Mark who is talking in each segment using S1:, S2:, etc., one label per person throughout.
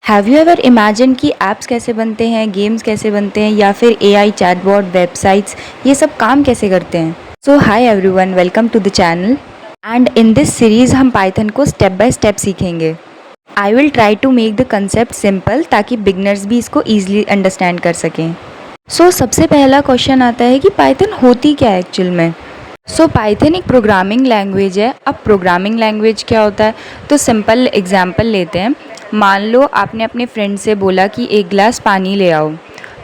S1: Have you ever imagine कि apps कैसे बनते हैं, गेम्स कैसे बनते हैं या फिर एआई चैटबॉट, वेबसाइट्स ये सब काम कैसे करते हैं? सो hi everyone, welcome to the channel and in this series हम पाइथन को स्टेप बाय स्टेप सीखेंगे। I will try to make the concept simple ताकि बिगनर्स भी इसको ईजिली अंडरस्टैंड कर सकें। सो सबसे पहला क्वेश्चन आता है कि पाइथन होती क्या है एक्चुअल में। पाइथन एक प्रोग्रामिंग लैंग्वेज है। अब प्रोग्रामिंग लैंग्वेज क्या होता है, तो सिंपल एग्जांपल लेते हैं। मान लो आपने अपने फ्रेंड से बोला कि एक गिलास पानी ले आओ,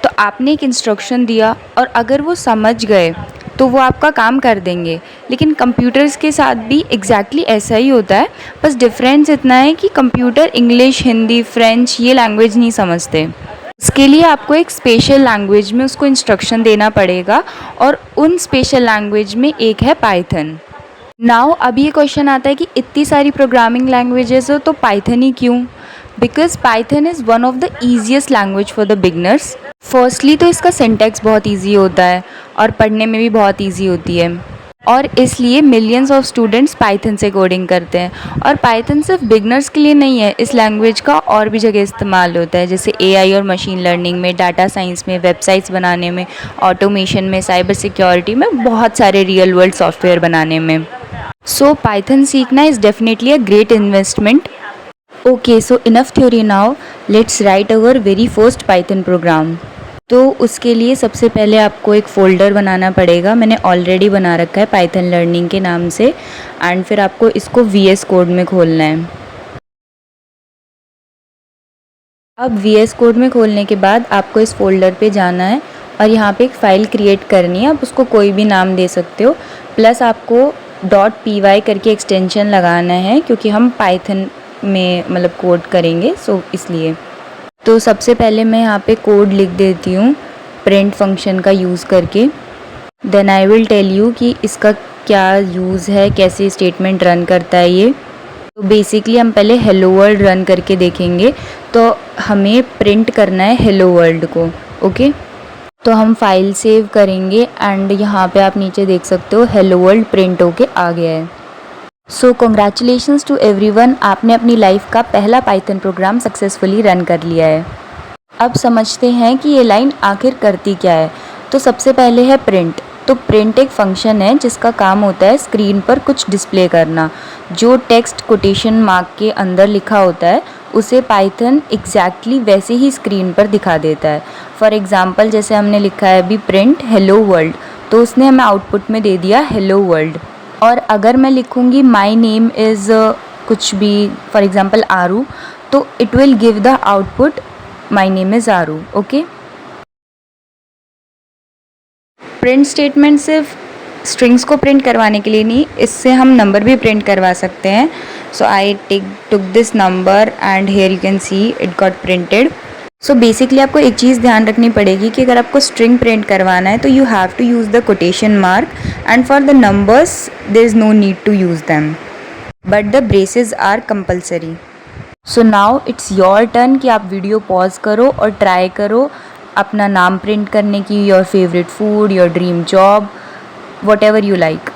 S1: तो आपने एक इंस्ट्रक्शन दिया और अगर वो समझ गए तो वो आपका काम कर देंगे। लेकिन कंप्यूटर्स के साथ भी एग्जैक्टली ऐसा ही होता है, बस डिफरेंस इतना है कि कंप्यूटर इंग्लिश, हिंदी, फ्रेंच ये लैंग्वेज नहीं समझते। इसके लिए आपको एक स्पेशल लैंग्वेज में उसको इंस्ट्रक्शन देना पड़ेगा और उन स्पेशल लैंग्वेज में एक है पाइथन। नाउ अब ये क्वेश्चन आता है कि इतनी सारी प्रोग्रामिंग लैंग्वेजेस हो तो पाइथन ही क्यों? Because Python is one of the easiest language for the beginners. Firstly तो इसका सिंटैक्स बहुत ईजी होता है और पढ़ने में भी बहुत ईजी होती है और इसलिए मिलियंस ऑफ स्टूडेंट्स पाइथन से कोडिंग करते हैं। और पाइथन सिर्फ बिगनर्स के लिए नहीं है, इस लैंग्वेज का और भी जगह इस्तेमाल होता है, जैसे एआई और मशीन लर्निंग में, डाटा साइंस में, वेबसाइट्स बनाने में, ऑटोमेशन में, साइबर सिक्योरिटी में, बहुत सारे रियल वर्ल्ड सॉफ्टवेयर बनाने में। सो पाइथन सीखना is definitely a great investment. Okay, so enough theory, now let's write our very first Python programme. तो उसके लिए सबसे पहले आपको एक फ़ोल्डर बनाना पड़ेगा। मैंने ऑलरेडी बना रखा है पाइथन लर्निंग के नाम से। एंड फिर आपको इसको VS कोड में खोलना है। अब VS कोड में खोलने के बाद आपको इस फोल्डर पे जाना है और यहाँ पे एक फ़ाइल क्रिएट करनी है। आप उसको कोई भी नाम दे सकते हो, प्लस आपको .py करके एक्सटेंशन लगाना है क्योंकि हम पाइथन में मतलब कोड करेंगे, सो इसलिए। तो सबसे पहले मैं यहाँ पे कोड लिख देती हूँ प्रिंट फंक्शन का यूज़ करके। Then I will tell you कि इसका क्या यूज़ है, कैसे स्टेटमेंट रन करता है ये। तो बेसिकली हम पहले हेलो वर्ल्ड रन करके देखेंगे। तो हमें प्रिंट करना है हेलो वर्ल्ड को। ओके, तो हम फाइल सेव करेंगे एंड यहाँ पे आप नीचे देख सकते हो हेलो वर्ल्ड प्रिंट होके आ गया है। सो कॉन्ग्रेचुलेशंस टू एवरीवन, आपने अपनी लाइफ का पहला पाइथन प्रोग्राम सक्सेसफुली रन कर लिया है। अब समझते हैं कि ये लाइन आखिर करती क्या है। तो सबसे पहले है प्रिंट। तो प्रिंट एक फंक्शन है जिसका काम होता है स्क्रीन पर कुछ डिस्प्ले करना। जो टेक्स्ट कोटेशन मार्क के अंदर लिखा होता है उसे पाइथन एग्जैक्टली वैसे ही स्क्रीन पर दिखा देता है। फॉर एग्जांपल जैसे हमने लिखा है अभी प्रिंट हेलो वर्ल्ड, तो उसने हमें आउटपुट में दे दिया हेलो वर्ल्ड। और अगर मैं लिखूँगी माई नेम इज़ कुछ भी, फॉर एग्जांपल आरू, तो it will give the output my name is Aaru. Okay, print statement सिर्फ स्ट्रिंग्स को प्रिंट करवाने के लिए नहीं, इससे हम नंबर भी प्रिंट करवा सकते हैं। सो आई took this number and hair you can see it got printed. So basically आपको एक चीज़ ध्यान रखनी पड़ेगी कि अगर आपको स्ट्रिंग प्रिंट करवाना है तो you have to use the quotation mark and for the numbers there is no need to use them, but the braces are compulsory. So now it's your turn कि आप वीडियो पॉज करो और try करो अपना नाम print करने की, your favourite food, your dream job, what ever you like.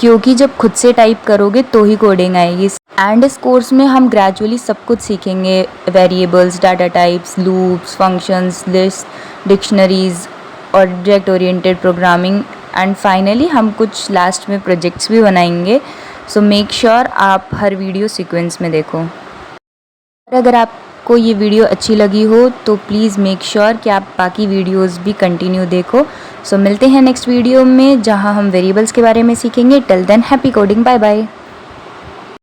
S1: क्योंकि जब खुद से टाइप करोगे तो ही कोडिंग आएगी। एंड इस कोर्स में हम ग्रेजुअली सब कुछ सीखेंगे, variables, data types, loops, functions, list, dictionaries, object oriented programming and finally हम कुछ लास्ट में प्रोजेक्ट्स भी बनाएंगे। सो मेक श्योर आप हर वीडियो सीक्वेंस में देखो। और अगर आपको ये वीडियो अच्छी लगी हो तो प्लीज़ मेक श्योर कि आप बाकी वीडियोस भी कंटिन्यू देखो। सो मिलते हैं नेक्स्ट वीडियो में जहां हम वेरिएबल्स के बारे में सीखेंगे। Till than happy coding, bye bye.